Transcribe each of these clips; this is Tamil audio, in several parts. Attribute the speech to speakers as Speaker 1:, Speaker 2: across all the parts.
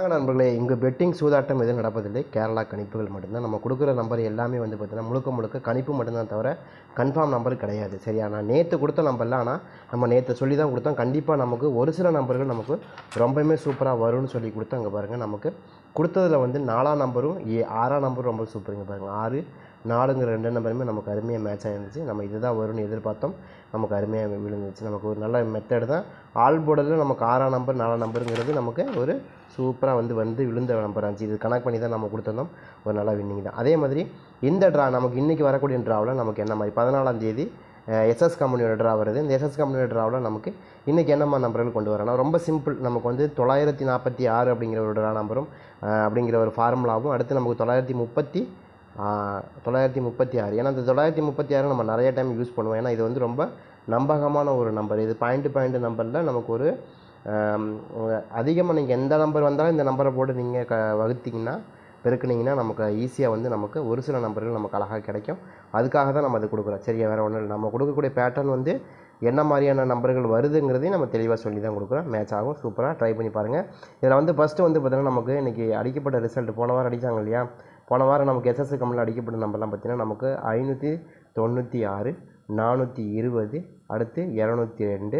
Speaker 1: நண்பர்களே, இங்கு பெட்டிங் சூதாட்டம் எதுவும் நடப்பதில்லை. கேரளா கணிப்புகள் மட்டும்தான். நம்ம கொடுக்குற நம்பர் எல்லாமே வந்து பார்த்தீங்கன்னா முழுக்க முழுக்க கணிப்பு மட்டும்தான் தவிர கன்ஃபார்ம் நம்பர் கிடையாது. சரியா? நான் நேற்று கொடுத்த நம்பரில் ஆனால் நம்ம நேற்று சொல்லி தான் கொடுத்தோம். கண்டிப்பாக நமக்கு ஒரு சில நம்பர்கள் நமக்கு ரொம்பவுமே சூப்பராக வரும்னு சொல்லி கொடுத்தோம். அங்கே பாருங்கள், நமக்கு கொடுத்ததில் வந்து 4ஆம் நம்பரும் 6ஆம் நம்பரும் ரொம்ப சூப்பருங்க. பாருங்கள், 6 4ங்கிற 2 நம்பருமே நமக்கு அருமையாக மேட்ச் ஆகிருந்துச்சு. நம்ம இதுதான் வரும்னு எதிர்பார்த்தோம். நமக்கு அருமையாக விழுந்துச்சு. நமக்கு ஒரு நல்ல மெத்தடு தான். ஆல் போர்டில் நமக்கு 6ஆம் நம்பர் 4ஆம் நம்பருங்கிறது நமக்கு ஒரு சூப்பராக வந்து விழுந்த நம்பர் இருந்துச்சு. இது கனெக்ட் பண்ணி தான் நம்ம கொடுத்துருந்தோம். ஒரு நல்ல வின்னிங் தான். அதே மாதிரி இந்த ட்ரா நமக்கு இன்றைக்கி வரக்கூடிய ட்ராவில் நமக்கு என்ன மாதிரி 14ஆம் தேதி எஸ்எஸ் கம்பெனியோட ட்ரா வருது. இந்த எஸ்எஸ் கம்பெனியோட ட்ராவில் நமக்கு இன்றைக்கி என்னம்மா நம்பர்கள் கொண்டு வரணும். ரொம்ப சிம்பிள். நமக்கு வந்து 946 அப்படிங்கிற ஒரு ட்ரா நம்பரும் அப்படிங்கிற ஒரு ஃபார்முலாவும், அடுத்து நமக்கு 936. ஏன்னா இந்த 936 நம்ம நிறைய டைம் யூஸ் பண்ணுவோம். ஏன்னா இது வந்து ரொம்ப நம்பகமான ஒரு நம்பர். இது பாயிண்ட் நம்பரில் நமக்கு ஒரு அதிகமாக நீங்கள் எந்த நம்பர் வந்தாலும் இந்த நம்பரை போட்டு நீங்கள் வகுத்திங்கன்னா பெருக்குனிங்கன்னா நமக்கு ஈஸியாக வந்து நமக்கு ஒரு சில நம்பர்கள் நமக்கு அழகாக கிடைக்கும். அதுக்காக தான் நம்ம அது கொடுக்குறோம். சரியா? வேறு ஒன்றும் இல்லை. நம்ம கொடுக்கக்கூடிய பேட்டர்ன் வந்து என்ன மாதிரியான நம்பர்கள் வருதுங்கிறதையும் நம்ம தெளிவாக சொல்லி தான் கொடுக்குறோம். மேட்ச் ஆகும். சூப்பராக ட்ரை பண்ணி பாருங்கள். இதில் வந்து ஃபஸ்ட்டு வந்து பார்த்திங்கன்னா நமக்கு இன்றைக்கி அடிக்கப்பட்ட ரிசல்ட் போன வாரம் அடித்தாங்க இல்லையா? போன வாரம் நமக்கு எஸ்எஸ் கம்பெனியில் அடிக்கப்பட்ட நம்பர்லாம் பார்த்திங்கன்னா நமக்கு 596, 420, அடுத்து 202,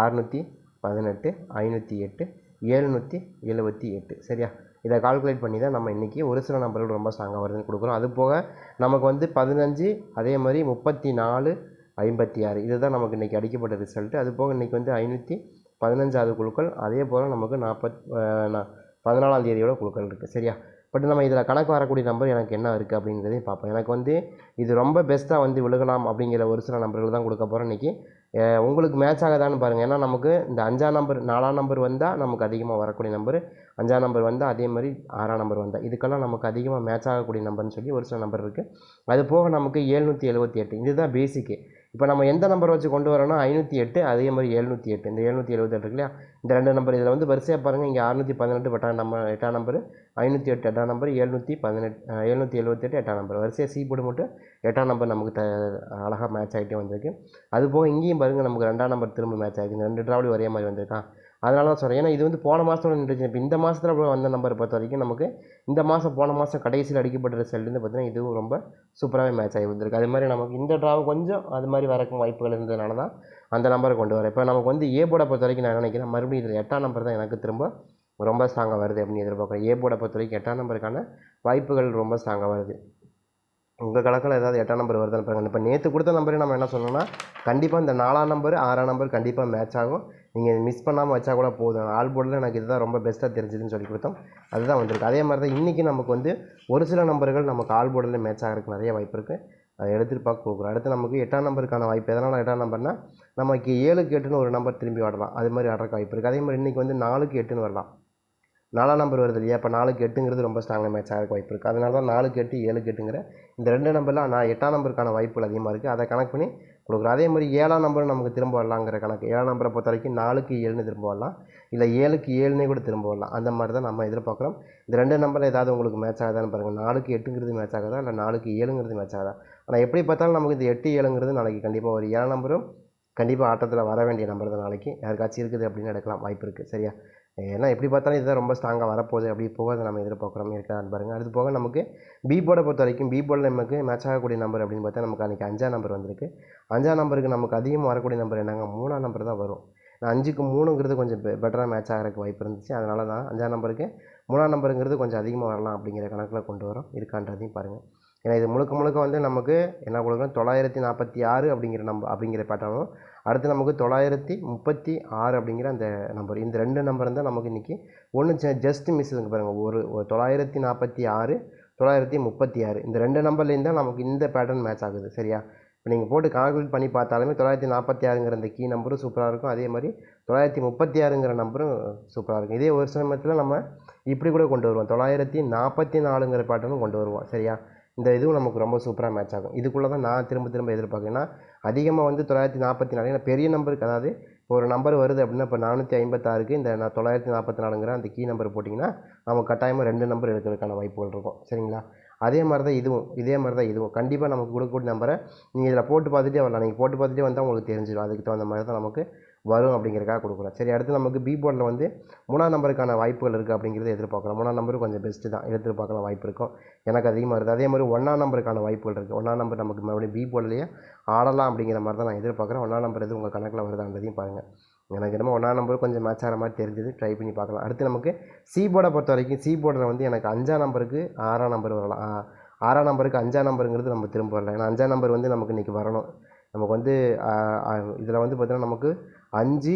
Speaker 1: 618, 508, 778. சரியா? இதை கால்குலேட் பண்ணி தான் நம்ம இன்றைக்கி ஒரு சில நம்பர்கள் ரொம்ப ஸ்ட்ராங்காக வருதுன்னு கொடுக்குறோம். அது போக நமக்கு வந்து 15, அதே மாதிரி 34, 56 இதுதான் நமக்கு இன்றைக்கி அடிக்கப்பட்ட ரிசல்ட்டு. அது போக இன்றைக்கி வந்து 515வது குழுக்கள், அதே போல் நமக்கு 14ஆம் தேதியோட குழுக்கள் இருக்குது. சரியா? பட் நம்ம இதில் கணக்கு வரக்கூடிய நம்பர் எனக்கு என்ன இருக்குது அப்படிங்கிறதையும் பார்ப்போம். எனக்கு வந்து இது ரொம்ப பெஸ்ட்டாக வந்து விழுகலாம் அப்படிங்கிற ஒரு சில நம்பர்கள் தான் கொடுக்க போகிறோம் இன்றைக்கி. உங்களுக்கு மேட்ச் ஆகாதான்னு பாருங்கள். ஏன்னா நமக்கு இந்த 5ஆம் நம்பர் 4ஆம் நம்பர் வந்தால் நமக்கு அதிகமாக வரக்கூடிய நம்பர், 5ஆம் நம்பர் வந்தால், அதே மாதிரி 6ஆம் நம்பர் வந்தால், இதுக்கெல்லாம் நமக்கு அதிகமாக மேட்ச் ஆகக்கூடிய நம்பர்னு சொல்லி ஒரு சில நம்பர் இருக்குது. அது போக நமக்கு 778 இதுதான் பேசிக்கு. இப்போ நம்ம எந்த நம்பர் வச்சு கொண்டு வரோன்னா 508, அதே மாதிரி 708. இந்த 778 இருக்கு இல்லையா? இந்த 2 நம்பர் இதில் வந்து வரிசையாக பாருங்கள். இங்கே 618 8ஆம் நம்பர், 508 8ஆம் நம்பர், 778 8ஆம் நம்பர். வரிசையாக சி போட்டு மட்டும் 8ஆம் நம்பர் நமக்கு அழகாக மேட்ச் ஆகிட்டே வந்திருக்கு. அது போக இங்கேயும் பாருங்கள், நமக்கு 2ஆம் நம்பர் திரும்ப மேட்ச் ஆகிருக்கு. இந்த 2 ட்ராவலையும் ஒரே மாதிரி வந்திருக்கான். அதனால தான் சொல்கிறேன். ஏன்னா இது வந்து போன மாதத்தோட நின்றுச்சு. இப்போ இந்த மாதத்தில் வந்த நம்பரை பொறுத்த வரைக்கும் நமக்கு இந்த மாதம் போன மாதம் கடைசியில் அடிக்கப்பட்ட ரிசல்ட் வந்து பார்த்திங்கன்னா இதுவும் ரொம்ப சூப்பராகவே மேட்ச் ஆகி வந்திருக்கு. அது மாதிரி நமக்கு இந்த ட்ராவும் கொஞ்சம் அது மாதிரி வரக்கும் வாய்ப்புகள் இருந்ததுனால தான் அந்த நம்பரை கொண்டு வரேன். இப்போ நமக்கு வந்து ஏ போர்டை பொறுத்த வரைக்கும் நான் நினைக்கிறேன் மறுபடியும் இதில் 8ஆம் நம்பர் தான் எனக்கு திரும்ப ரொம்ப ஸ்ட்ராங்காக வருது அப்படின்னு எதிர்பார்க்குறேன். ஏ போர்டை பொறுத்த வரைக்கும் 8ஆம் நம்பருக்கான வாய்ப்புகள் ரொம்ப ஸ்ட்ராங்காக வருது. உங்கள் கணக்கில் ஏதாவது 8ஆம் நம்பர் வருதுன்னு பாருங்கள். இப்போ நேற்று கொடுத்த நம்பரே நம்ம என்ன சொல்லணும்னா கண்டிப்பாக இந்த 4ஆம் நம்பர் 6ஆம் நம்பர் கண்டிப்பாக மேட்ச் ஆகும். நீங்கள் மிஸ் பண்ணாமல் வச்சா கூட போதும். ஆல் போர்டில் எனக்கு இதுதான் ரொம்ப பெஸ்ட்டாக தெரிஞ்சுதுன்னு சொல்லி கொடுத்தோம். அதுதான் வந்திருக்கு. அதே மாதிரி தான் இன்றைக்கி நமக்கு வந்து ஒரு சில நம்பர்கள் நமக்கு ஆல் போர்டில் மேட்ச் ஆகிறதுக்கு நிறைய வாய்ப்பு இருக்குது. அதை எடுத்துகிட்டு பார்க்க கொடுக்குறோம். அடுத்து நமக்கு 8ஆம் நம்பருக்கான வாய்ப்பு. எதனால் 8ஆம் நம்பர்னால் நமக்கு 7க்கு 8ன்னு ஒரு நம்பர் திரும்பி வரலாம். அது மாதிரி ஆடுறதுக்கு வாய்ப்பு இருக்குது. அதே மாதிரி இன்றைக்கி வந்து 4க்கு 8ன்னு வரலாம். 4ஆம் நம்பர் வருது இல்லையா? இப்போ 4க்கு 8ங்கிறது ரொம்ப ஸ்ட்ராங்காக மேட்ச் ஆகிறதுக்கு வாய்ப்பு இருக்குது. அதனால தான் 4க்கு 8 7க்கு 8ங்கிற இந்த 2 நம்பர்லாம் 8ஆம் நம்பருக்கான வாய்ப்புகள் அதிகமாக இருக்குது. அதை கணக்கு பண்ணி கொடுக்குறோம். அதே மாதிரி 7ஆம் நம்பர் நமக்கு திரும்ப வரலாங்கிற கணக்கு. 7ஆம் நம்பரை பொறுத்த வரைக்கும் 4க்கு 7ன்னு திரும்ப வரலாம், இல்லை 7க்கு 7னே கூட திரும்ப வரலாம். அந்த மாதிரி தான் நம்ம எதிர்பார்க்குறோம். இந்த 2 நம்பரில் ஏதாவது உங்களுக்கு மேட்ச் ஆகுதான்னு பாருங்கள். 4க்கு 8ங்கிறது மேட்ச் ஆகுதா, இல்லை 4க்கு 7ங்கிறது மேட்ச் ஆகுதா? ஆனால் எப்படி பார்த்தாலும் நமக்கு இந்த 8 7ங்கிறது நாளைக்கு கண்டிப்பாக ஒரு 7ஆம் நம்பரும் கண்டிப்பாக ஆட்டத்தில் வர வேண்டிய நம்பர் தான். நாளைக்கு யாருக்காச்சும் இருக்குது அப்படின்னு எடுக்கலாம், வாய்ப்பு இருக்குது. சரியா? ஏன்னா எப்படி பார்த்தாலும் இதுதான் ரொம்ப ஸ்ட்ராங்காக வரப்போகுது. அப்படி போக அதை நம்ம எதிர்பார்க்குறோம் இருக்கான்னு பாருங்கள். அடுத்து போக நமக்கு பி போர்டை பொறுத்த வரைக்கும் பி போர்டில் நமக்கு மேட்ச் ஆகக்கூடிய நம்பர் அப்படின்னு பார்த்தா நமக்கு அன்றைக்கி 5ஆம் நம்பர் வந்திருக்கு. 5ஆம் நம்பருக்கு நமக்கு அதிகமாக வரக்கூடிய நம்பர் என்னங்க, 3ஆம் நம்பர் தான் வரும். 5க்கு 3ங்கிறது கொஞ்சம் பெட்டராக மேட்ச் ஆகிறதுக்கு வாய்ப்பு இருந்துச்சு. அதனால தான் 5ஆம் நம்பருக்கு 3ஆம் நம்பருங்கிறது கொஞ்சம் அதிகமாக வரலாம் அப்படிங்கிற கணக்கில் கொண்டு வரோம். இருக்கான்றதையும் பாருங்கள். ஏன்னா இது முழுக்க வந்து நமக்கு என்ன கொடுக்குறோம், 946 அப்படிங்கிற பேட்டர்னும், அடுத்து நமக்கு 936 அப்படிங்கிற அந்த நம்பர். இந்த 2 நம்பர் தான் நமக்கு இன்றைக்கி ஒன்று ஜஸ்ட் மிஸ் இருக்கு பாருங்கள். ஒரு 946, 936 இந்த 2 நம்பர்லேருந்து தான் நமக்கு இந்த பேட்டர்ன் மேட்ச் ஆகுது. சரியா? இப்போ நீங்கள் போட்டு கால்குலேட் பண்ணி பார்த்தாலுமே 946ங்கிற அந்த கீ நம்பரும் சூப்பராக இருக்கும். அதே மாதிரி 936ங்கிற நம்பரும் சூப்பராக இருக்கும். இதே ஒரு சமயத்தில் நம்ம இப்படி கூட கொண்டு வருவோம், 944ங்கிற பேட்டர்னும் கொண்டு வருவோம். சரியா? இந்த இதுவும் நமக்கு ரொம்ப சூப்பராக மேட்ச் ஆகும். இதுக்குள்ளே தான் நான் திரும்ப எதிர்பார்க்கேன். ஏன்னா அதிகமாக வந்து 944, ஏன்னா பெரிய நம்பருக்கு, அதாவது இப்போ ஒரு நம்பர் வருது அப்படின்னா இப்போ 456க்கு இந்த 944ங்கிற அந்த கீ நம்பர் போட்டிங்கன்னா நமக்கு கட்டாயமாக 2 நம்பர் எடுக்கிறதுக்கான வாய்ப்புகள் இருக்கும். சரிங்களா? அதே மாதிரி தான் இதுவும் கண்டிப்பாக நமக்கு கொடுக்கக்கூடிய நம்பரை நீங்கள் இதில் போட்டு பார்த்துட்டே வரலாம். நீங்கள் போட்டு பார்த்துட்டே வந்தால் உங்களுக்கு தெரிஞ்சிடும். அதுக்கு தகுந்த மாதிரி தான் நமக்கு வரும் அப்படிங்கிறதுக்காக கொடுக்குறோம். சரி, அடுத்து நமக்கு பி போர்டில் வந்து 3ஆம் நம்பருக்கான வாய்ப்புகள் இருக்குது அப்படிங்கிறத எதிர்பார்க்குறோம். 3ஆம் நம்பர் கொஞ்சம் பெஸ்ட்டு தான், எதிர்பார்க்கலாம் வாய்ப்பு இருக்கும், எனக்கு அதிகமாக இருக்குது. அதே மாதிரி 1ஆம் நம்பருக்கான வாய்ப்புகள் இருக்குது. 1ஆம் நம்பர் நமக்கு மறுபடியும் பி போர்டிலேயே ஆடலாம் அப்படிங்கிற மாதிரி தான் நான் எதிர்பார்க்குறேன். 1ஆம் நம்பர் எது உங்கள் கணக்கில் வருதான்றதையும் பாருங்கள். எனக்கு என்னமோ 1ஆம் நம்பர் கொஞ்சம் மேட்ச் ஆகிற மாதிரி தெரிஞ்சது, ட்ரை பண்ணி பார்க்கலாம். அடுத்து நமக்கு சி போர்டை பொறுத்த வரைக்கும் சி போர்டில் வந்து எனக்கு 5ஆம் நம்பருக்கு 6ஆம் நம்பர் வரலாம். 6ஆம் நம்பருக்கு 5ஆம் நம்பருங்கிறது நம்ம திரும்ப வரலாம். ஏன்னா 5ஆம் நம்பர் வந்து நமக்கு இன்றைக்கி வரணும். நமக்கு வந்து இதில் வந்து பார்த்திங்கன்னா நமக்கு 5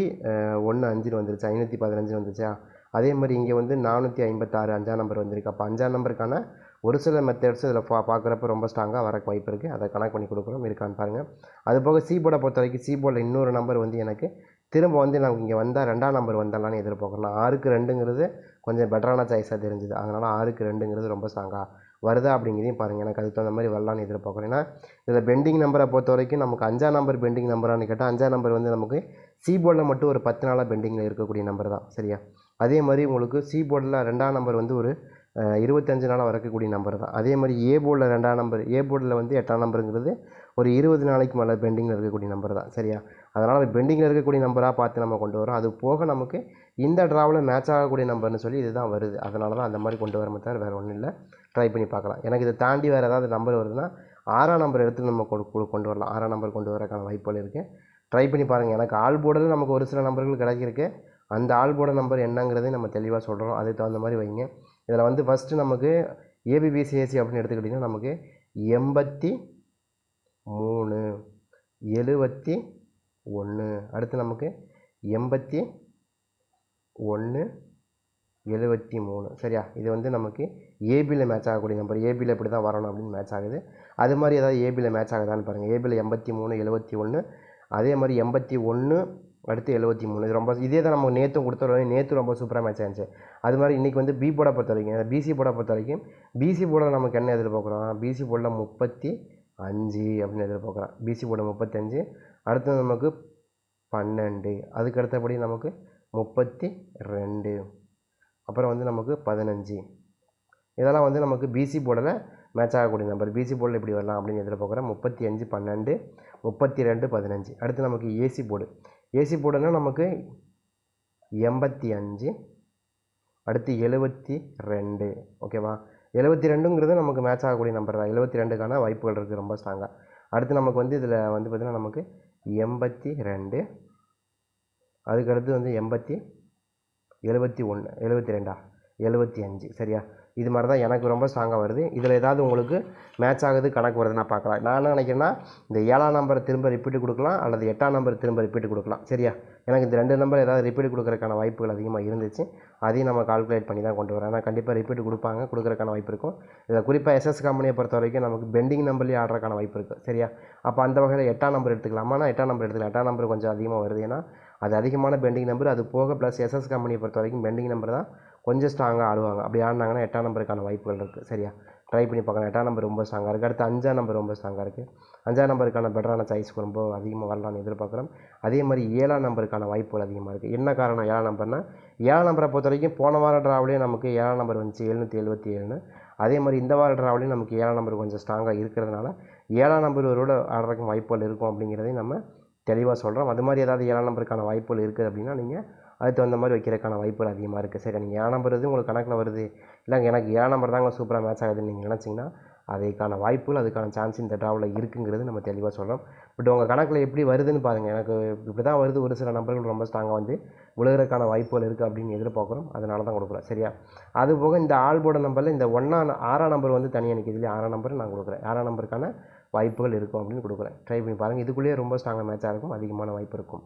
Speaker 1: 1 5 வந்துருச்சு, 515 வந்துச்சா. அதே மாதிரி இங்கே வந்து 456 5ஆம் நம்பர் வந்திருக்கு. அப்போ 5ஆம் நம்பருக்கான ஒரு சில மெத்தட்ஸ் இதில் பார்க்குறப்ப ரொம்ப ஸ்ட்ராங்காக வரக்கு வாய்ப்பு இருக்குது. அதை கனெக்ட் பண்ணி கொடுக்குறோம், இருக்கான்னு பாருங்கள். அது போக சி போர்டை பொறுத்த வரைக்கும் சி போர்டில் இன்னொரு நம்பர் வந்து எனக்கு திரும்ப வந்து நமக்கு இங்கே வந்தால் 2ஆம் நம்பர் வந்தாலான்னு எதிர்பார்க்குறோம். 6க்கு 2ங்கிறது கொஞ்சம் பெட்டரான சாய்ஸாக தெரிஞ்சுது. அதனால் 6க்கு 2ங்கிறது ரொம்ப ஸ்ட்ராங்காக வருதா அப்படிங்கிறதையும் பாருங்கள். எனக்கு அதுக்கு தகுந்த மாதிரி வரலான்னு எதிர்பார்க்குறேன். ஏன்னா இதில் பெண்டிங் நம்பரை பொறுத்த வரைக்கும் நமக்கு 5ஆம் நம்பர் பெண்டிங் நம்பரானு கேட்டால் 5ஆம் நம்பர் வந்து நமக்கு சி போர்டில் மட்டும் ஒரு 10 நாளாக பெண்டிங்கில் இருக்கக்கூடிய நம்பர் தான், சரியா. அதே மாதிரி உங்களுக்கு சி போர்டில் 2ஆம் நம்பர் வந்து ஒரு 25 நாளாக வரக்கூடிய நம்பர் தான். அதே மாதிரி ஏ போர்டில் 2ஆம் நம்பர், ஏ போர்டில் வந்து 8ஆம் நம்பருங்கிறது ஒரு 20 நாளைக்கு மேலே பெண்டிங்கில் இருக்கக்கூடிய நம்பர் தான், சரியா. அதனால் அது பெண்டிங்கில் இருக்கக்கூடிய நம்பராக பார்த்து நம்ம கொண்டு வரோம். அது போக நமக்கு இந்த ட்ராவில் மேட்ச் ஆகக்கூடிய நம்பர்னு சொல்லி இதுதான் வருது. அதனால தான் அந்த மாதிரி கொண்டு வரமே தவிர வேறு ஒன்றும் இல்லை. ட்ரை பண்ணி பார்க்கலாம். எனக்கு இதை தாண்டி வேறு ஏதாவது நம்பர் வருதுன்னா 6ஆம் நம்பர் எடுத்து நம்ம கொண்டு வரலாம். 6ஆம் நம்பர் கொண்டு வரக்கான வாய்ப்புகள் இருக்குது. ட்ரை பண்ணி பாருங்கள். எனக்கு ஆல் போர்டில் நமக்கு ஒரு சில நம்பர்கள் கிடைக்கிருக்கு. அந்த ஆல் போர்டு நம்பர் என்னங்கிறதையும் நம்ம தெளிவாக சொல்கிறோம். அதுக்கு தகுந்த மாதிரி வைங்க. இதில் வந்து ஃபஸ்ட்டு நமக்கு ஏபிபிசிஎஸ்சி அப்படின்னு எடுத்துக்கிட்டிங்கன்னா நமக்கு 83 71, அடுத்து நமக்கு 81 73, சரியா. இது வந்து நமக்கு ஏபியில் மேட்ச் ஆகக்கூடிய நம்பர். ஏபியில் இப்படி தான் வரணும் அப்படின்னு மேட்ச் ஆகுது. அது மாதிரி ஏதாவது ஏபியில் மேட்ச் ஆகுதான்னு பாருங்கள். ஏபியில் 83 71, அதே மாதிரி 81 அடுத்து 73. இது ரொம்ப இதே தான் நம்ம நேற்றும் கொடுத்துருவோம். நேற்று ரொம்ப சூப்பராக மேட்ச் ஆச்சு. அது மாதிரி இன்றைக்கி வந்து பி போர்டை பொறுத்த வரைக்கும், பிசி போர்டை பொறுத்த வரைக்கும் பிசி போர்டில் நமக்கு என்ன எதிர்பார்க்குறோம், பிசி போர்டில் 35 அப்படின்னு எதிர்பார்க்குறோம். பிசி போர்டு 35, அடுத்து நமக்கு 12, அதுக்கு அடுத்தபடி நமக்கு 32, அப்புறம் வந்து நமக்கு 15. இதெல்லாம் வந்து நமக்கு பிசி போர்டில் மேட்ச் ஆகக்கூடிய நம்பர். பிசி போர்டில் இப்படி வரலாம் அப்படின்னு எதிர்பார்க்குறேன். 35 12 32 15. அடுத்து நமக்கு ஏசி போர்டு. ஏசி போர்டுனா நமக்கு 85, அடுத்து 72, ஓகேவா. 72ங்கிறது நமக்கு மேட்ச் ஆகக்கூடிய நம்பர் தான். 72க்கான வாய்ப்புகள் இருக்குது ரொம்ப ஸ்ட்ராங்காக. அடுத்து நமக்கு வந்து இதில் வந்து பார்த்திங்கன்னா நமக்கு 82, அதுக்கடுத்து வந்து 71 72 75, சரியா. இது மாதிரி தான் எனக்கு ரொம்ப ஸ்ட்ராங்காக வருது. இதில் ஏதாவது உங்களுக்கு மேட்ச் ஆகுது கணக்கு வருதுன்னா பார்க்கலாம். நான் என்ன நினைக்கிறேன்னா இந்த 7ஆம் நம்பரை திரும்ப ரிப்பீட் கொடுக்கலாம், அல்லது 8ஆம் நம்பர் திரும்ப ரிப்பீட் கொடுக்கலாம், சரியா. எனக்கு இந்த 2 நம்பர் ஏதாவது ரிப்பீட் கொடுக்குறதுக்கான வாய்ப்புகள் அதிகமாக இருந்துச்சு. அதையும் நம்ம கால்குலேட் பண்ணி தான் கொண்டு வரோம். ஆனால் கண்டிப்பாக ரிப்பீட் கொடுக்குறதுக்கான வாய்ப்பு இருக்கும். இதில் குறிப்பாக எஸ்எஸ் கம்பெனியை பொறுத்த வரைக்கும் நமக்கு பெண்டிங் நம்பர்லேயே ஆடுறதுக்கான வாய்ப்பு இருக்குது, சரியா. அப்போ அந்த வகையில் 8ஆம் நம்பர் எடுத்துக்கலாமா? ஆனால் 8ஆம் நம்பர் எடுத்துக்கலாம். 8ஆம் நம்பர் கொஞ்சம் அதிகமாக வருது. ஏன்னா அது அதிகமான பெண்டிங் நம்பர். அது போக ப்ளஸ் எஸ்எஸ் கம்பெனியை பொறுத்த வரைக்கும் பெண்டிங் நம்பர் தான் கொஞ்சம் ஸ்ட்ராங்காக ஆடுவாங்க. அப்படி ஆடினாங்கன்னா 8ஆம் நம்பருக்கான வாய்ப்புகள் இருக்குது, சரியா. ட்ரை பண்ணி பார்க்கலாம். 8ஆம் நம்பர் ரொம்ப ஸ்ட்ராங்காக இருக்குது. அடுத்து 5ஆம் நம்பர் ரொம்ப ஸ்ட்ராங்காக இருக்குது. 5ஆம் நம்பருக்கான பெட்டரான சாய்ஸ் ரொம்ப அதிகமாக வரலான்னு எதிர்பார்க்குறோம். அதே மாதிரி 7ஆம் நம்பருக்கான வாய்ப்புகள் அதிகமாக இருக்குது. என்ன காரணம் 7ஆம் நம்பர்னா, 7ஆம் நம்பரை பொறுத்த வரைக்கும் போன வார ட்ராவிலே நமக்கு 7ஆம் நம்பர் வந்துச்சு 777. அதே மாதிரி இந்த வார ட்ராவிலையும் நமக்கு 7ஆம் நம்பர் கொஞ்சம் ஸ்ட்ராங்காக இருக்கிறதுனால 7ஆம் நம்பர் ஒருவோட ஆடுறதுக்கு வாய்ப்புகள் இருக்கும் அப்படிங்கிறதையும் நம்ம தெளிவாக சொல்கிறோம். அது மாதிரி ஏதாவது 7ஆம் நம்பருக்கான வாய்ப்புகள் இருக்குது அப்படின்னா நீங்கள் அதுக்கு தகுந்த மாதிரி வைக்கிறதுக்கான வாய்ப்புகள் அதிகமாக இருக்குது, சரி. நீங்கள் 7ஆம் நம்பர் உங்களுக்கு கணக்கில் வருது, இல்லைங்க எனக்கு 7ஆம் நம்பர் தாங்க சூப்பராக மேட்ச் ஆகுதுன்னு நீங்கள் நினச்சிங்கன்னா அதுக்கான வாய்ப்புகள் அதுக்கான சான்ஸ் இந்த ட்ராவில் இருக்குங்கிறது நம்ம தெளிவாக சொல்கிறோம். பட் உங்கள் கணக்கில் எப்படி வருதுன்னு பாருங்கள். எனக்கு இப்படி தான் வருது, ஒரு சில நம்பர்கள் ரொம்ப ஸ்ட்ராங்காக வந்து விழுகிறதுக்கான வாய்ப்புகள் இருக்குது அப்படின்னு எதிர்பார்க்குறோம். அதனால தான் கொடுக்குறேன், சரியா. அது போக இந்த ஆல் போர்டு நம்பரில் இந்த 6ஆம் நம்பர் வந்து தனியாக நிற்கிது இல்லையா, 6ஆம் நம்பர் நான் கொடுக்குறேன். 6ஆம் நம்பருக்கான வாய்ப்புகள் இருக்கும் அப்படின்னு கொடுக்குறேன். ட்ரை பண்ணி பாருங்கள். இதுக்குள்ளேயே ரொம்ப ஸ்ட்ராங்காக மேட்சாக இருக்கும், அதிகமான வாய்ப்பு இருக்கும்.